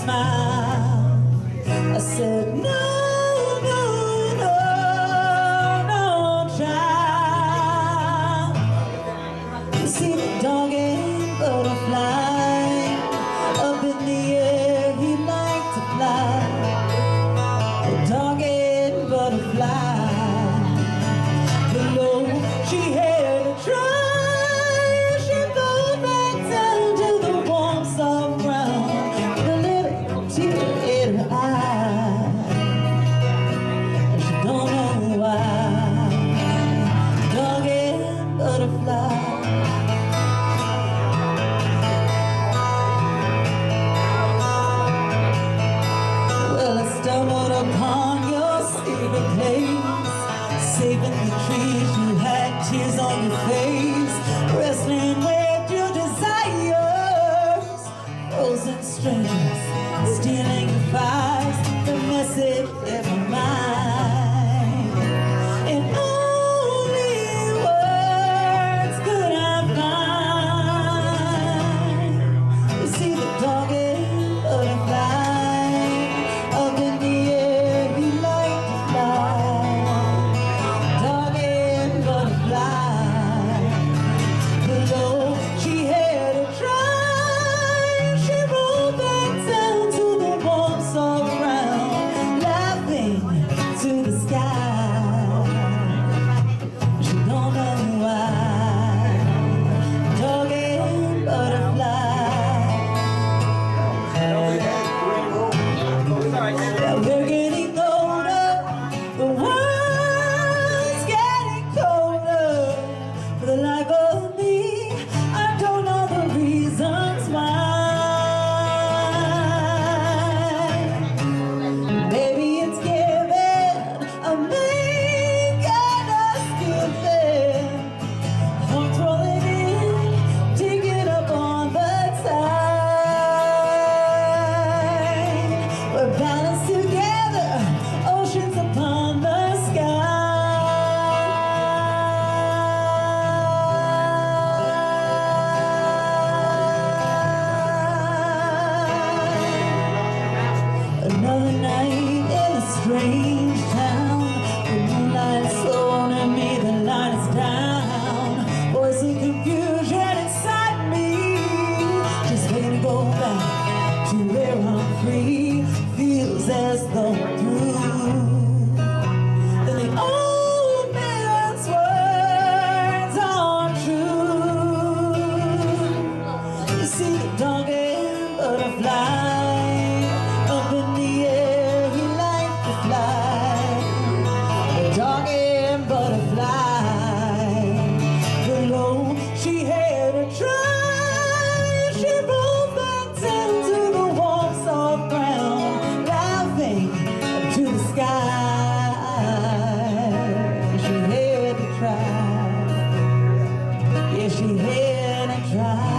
smile. I said, no, no, no, no, child. You see the dog and butterfly up in the air, he liked to fly. The dog and butterfly below, she had to try. She fell back down to the warm soft ground, with a little tear in her eye, and she don't know why. Dog and butterfly. Well, I stumbled upon your secret place, saving the trees. You had tears on your face, wrestling with your desires. Frozen strangers, stealing your fires, the message in my mind. And only words could I find. You see the dog and butterfly up in the air, he liked to fly. Dog and butterfly below, she had to try. She rolled back down to the warm soft ground, laughing to the sky. She don't know why. Dog and butterfly. Yeah, we're getting older, the world's getting colder. For the life of me, I don't know the reasons why. Maybe it's given, a main kind of skipping. Hearts rolling in, digging up on the tide. We're balanced together, oceans upon the sky. Another night in a strange town, the moonlight's on me, the light is down. Voice of confusion inside me, just waiting to go back to where I'm free. Feels as though I'm through. Then the old man's words are true. You see the dog and butterfly up in the air, he liked to fly. The dog and butterfly below, she had to try. She rolled back down to the warm soft ground, laughing up to the sky. She had to try. Yeah, she had to try.